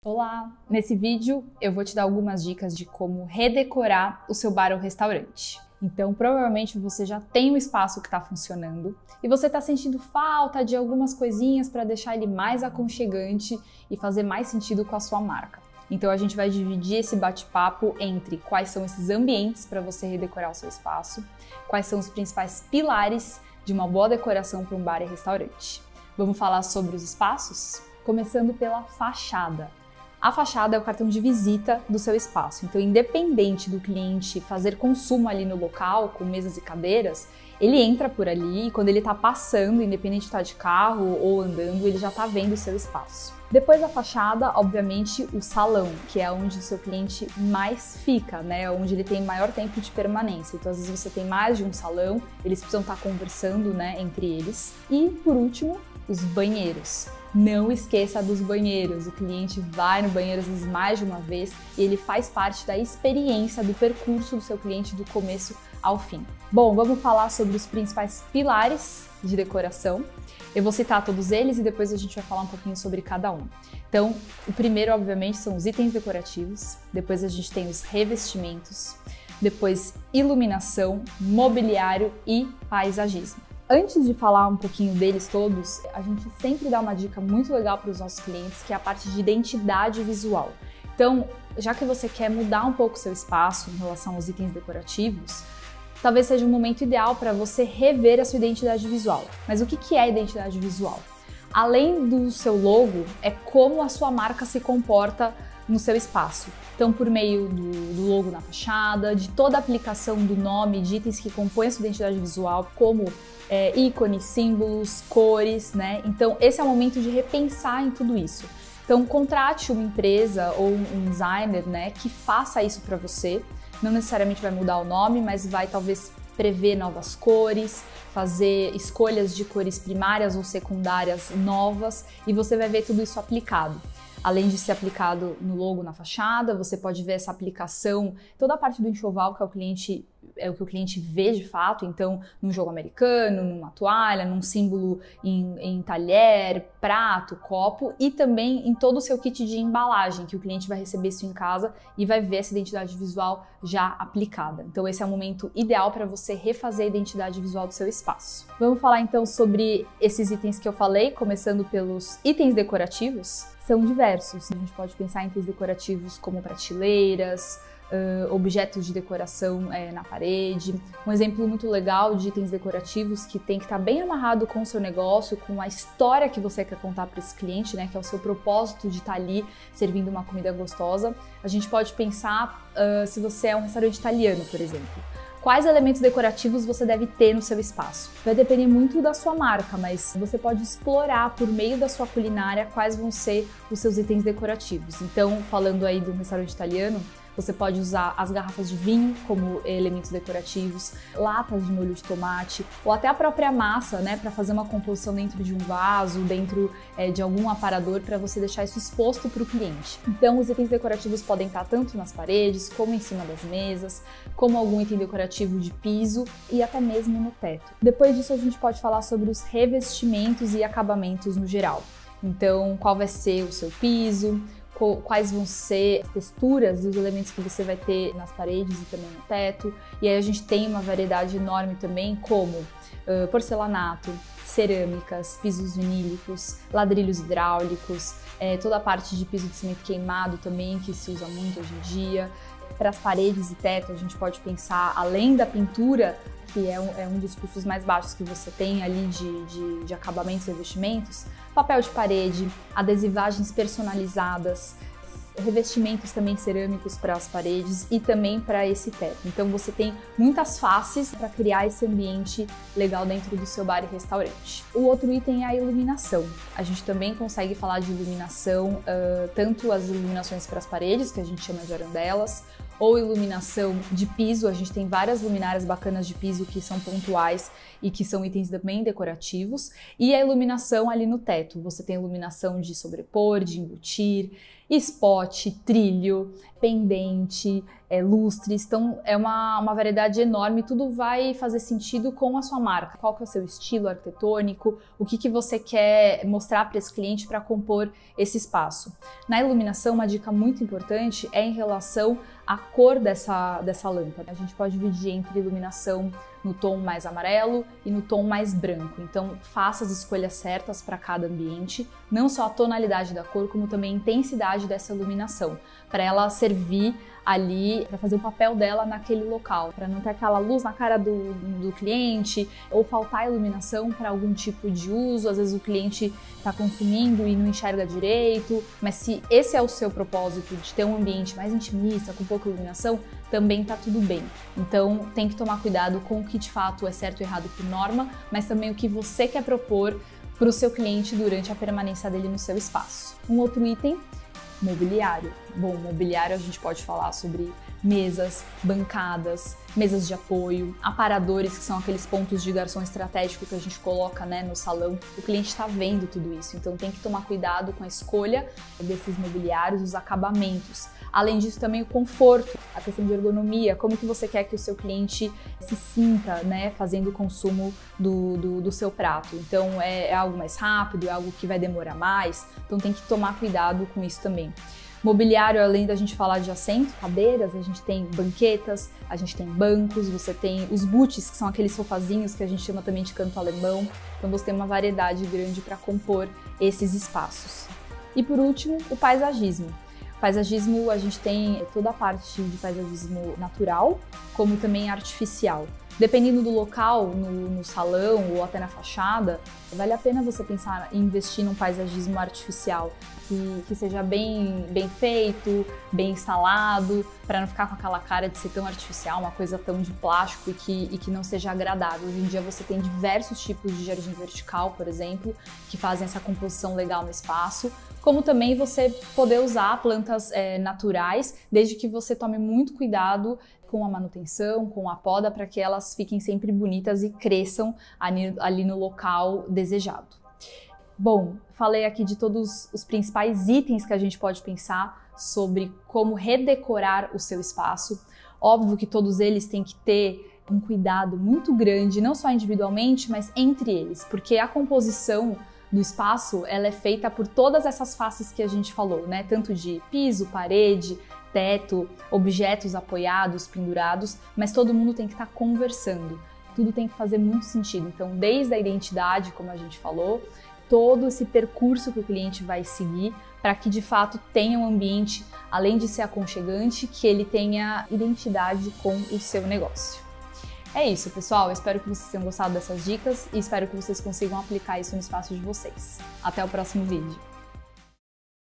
Olá! Nesse vídeo eu vou te dar algumas dicas de como redecorar o seu bar ou restaurante. Então, provavelmente você já tem um espaço que está funcionando e você está sentindo falta de algumas coisinhas para deixar ele mais aconchegante e fazer mais sentido com a sua marca. Então a gente vai dividir esse bate-papo entre quais são esses ambientes para você redecorar o seu espaço, quais são os principais pilares de uma boa decoração para um bar e restaurante. Vamos falar sobre os espaços? Começando pela fachada. A fachada é o cartão de visita do seu espaço, então independente do cliente fazer consumo ali no local, com mesas e cadeiras, ele entra por ali e quando ele está passando, independente de estar de carro ou andando, ele já está vendo o seu espaço. Depois da fachada, obviamente, o salão, que é onde o seu cliente mais fica, né? Onde ele tem maior tempo de permanência. Então, às vezes você tem mais de um salão, eles precisam estar conversando, né, entre eles. E, por último, os banheiros. Não esqueça dos banheiros. O cliente vai no banheiro às vezes mais de uma vez e ele faz parte da experiência, do percurso do seu cliente do começo ao fim. Bom, vamos falar sobre os principais pilares de decoração. Eu vou citar todos eles e depois a gente vai falar um pouquinho sobre cada um. Então, o primeiro, obviamente, são os itens decorativos, depois a gente tem os revestimentos, depois iluminação, mobiliário e paisagismo. Antes de falar um pouquinho deles todos, a gente sempre dá uma dica muito legal para os nossos clientes, que é a parte de identidade visual. Então, já que você quer mudar um pouco o seu espaço em relação aos itens decorativos, talvez seja um momento ideal para você rever a sua identidade visual. Mas o que é a identidade visual? Além do seu logo, é como a sua marca se comporta no seu espaço. Então, por meio do logo na fachada, de toda a aplicação do nome, de itens que compõem a sua identidade visual, como ícones, símbolos, cores, né? Então, esse é o momento de repensar em tudo isso. Então, contrate uma empresa ou um designer, né, que faça isso para você. Não necessariamente vai mudar o nome, mas vai talvez prever novas cores, fazer escolhas de cores primárias ou secundárias novas e você vai ver tudo isso aplicado. Além de ser aplicado no logo na fachada, você pode ver essa aplicação, toda a parte do enxoval que o que o cliente vê de fato, então num jogo americano, numa toalha, num símbolo em talher, prato, copo e também em todo o seu kit de embalagem, que o cliente vai receber isso em casa e vai ver essa identidade visual já aplicada. Então esse é o momento ideal para você refazer a identidade visual do seu espaço. Vamos falar então sobre esses itens que eu falei, começando pelos itens decorativos. São diversos. A gente pode pensar em itens decorativos como prateleiras, objetos de decoração na parede. Um exemplo muito legal de itens decorativos que tem que estar bem amarrado com o seu negócio, com a história que você quer contar para esse cliente, né, que é o seu propósito de estar ali servindo uma comida gostosa. A gente pode pensar se você é um restaurante italiano, por exemplo. Quais elementos decorativos você deve ter no seu espaço? Vai depender muito da sua marca, mas você pode explorar por meio da sua culinária quais vão ser os seus itens decorativos. Então, falando aí de um restaurante italiano, você pode usar as garrafas de vinho como elementos decorativos, latas de molho de tomate ou até a própria massa, né, para fazer uma composição dentro de um vaso, dentro de algum aparador para você deixar isso exposto para o cliente. Então, os itens decorativos podem estar tanto nas paredes, como em cima das mesas, como algum item decorativo de piso e até mesmo no teto. Depois disso, a gente pode falar sobre os revestimentos e acabamentos no geral. Então, qual vai ser o seu piso, quais vão ser as texturas e os elementos que você vai ter nas paredes e também no teto. E aí a gente tem uma variedade enorme também, como porcelanato, cerâmicas, pisos vinílicos, ladrilhos hidráulicos, toda a parte de piso de cimento queimado também, que se usa muito hoje em dia. Para as paredes e teto, a gente pode pensar, além da pintura, que é um dos custos mais baixos que você tem ali de acabamentos e revestimentos, papel de parede, adesivagens personalizadas, revestimentos também cerâmicos para as paredes e também para esse teto. Então você tem muitas faces para criar esse ambiente legal dentro do seu bar e restaurante. O outro item é a iluminação. A gente também consegue falar de iluminação, tanto as iluminações para as paredes, que a gente chama de arandelas, ou iluminação de piso. A gente tem várias luminárias bacanas de piso que são pontuais e que são itens também decorativos, e a iluminação ali no teto. Você tem iluminação de sobrepor, de embutir, spot, trilho, pendente, lustres. Então é uma variedade enorme, tudo vai fazer sentido com a sua marca. Qual que é o seu estilo arquitetônico, o que você quer mostrar para esse cliente para compor esse espaço. Na iluminação, uma dica muito importante é em relação à cor dessa lâmpada. A gente pode dividir entre iluminação no tom mais amarelo e no tom mais branco. Então faça as escolhas certas para cada ambiente, não só a tonalidade da cor, como também a intensidade dessa iluminação, para ela servir ali, para fazer o papel dela naquele local, para não ter aquela luz na cara do cliente ou faltar iluminação para algum tipo de uso. Às vezes o cliente está consumindo e não enxerga direito, mas se esse é o seu propósito de ter um ambiente mais intimista, com pouca iluminação, também está tudo bem. Então tem que tomar cuidado com o que de fato é certo e errado por norma, mas também o que você quer propor para o seu cliente durante a permanência dele no seu espaço. Um outro item, mobiliário. Bom, mobiliário a gente pode falar sobre mesas, bancadas, mesas de apoio, aparadores, que são aqueles pontos de garçom estratégico que a gente coloca, né, no salão. O cliente está vendo tudo isso, então tem que tomar cuidado com a escolha desses mobiliários, os acabamentos. Além disso, também o conforto, a questão de ergonomia, como que você quer que o seu cliente se sinta, né, fazendo o consumo do seu prato. Então é algo mais rápido, é algo que vai demorar mais, então tem que tomar cuidado com isso também. Mobiliário, além da gente falar de assento, cadeiras, a gente tem banquetas, a gente tem bancos, você tem os booths, que são aqueles sofazinhos que a gente chama também de canto alemão. Então você tem uma variedade grande para compor esses espaços. E por último, o paisagismo. Paisagismo, a gente tem toda a parte de paisagismo natural, como também artificial. Dependendo do local, no salão ou até na fachada, vale a pena você pensar em investir num paisagismo artificial que seja bem feito, bem instalado, para não ficar com aquela cara de ser tão artificial, uma coisa tão de plástico e que não seja agradável. Hoje em dia você tem diversos tipos de jardim vertical, por exemplo, que fazem essa composição legal no espaço, como também você poder usar plantas naturais, desde que você tome muito cuidado com a manutenção, com a poda, para que elas fiquem sempre bonitas e cresçam ali no local desejado. Bom, falei aqui de todos os principais itens que a gente pode pensar sobre como redecorar o seu espaço. Óbvio que todos eles têm que ter um cuidado muito grande, não só individualmente, mas entre eles, porque a composição do espaço ela é feita por todas essas faces que a gente falou, né? Tanto de piso, parede, teto, objetos apoiados, pendurados, mas todo mundo tem que estar conversando. Tudo tem que fazer muito sentido. Então, desde a identidade, como a gente falou, todo esse percurso que o cliente vai seguir para que de fato tenha um ambiente, além de ser aconchegante, que ele tenha identidade com o seu negócio. É isso, pessoal. Eu espero que vocês tenham gostado dessas dicas e espero que vocês consigam aplicar isso no espaço de vocês. Até o próximo vídeo.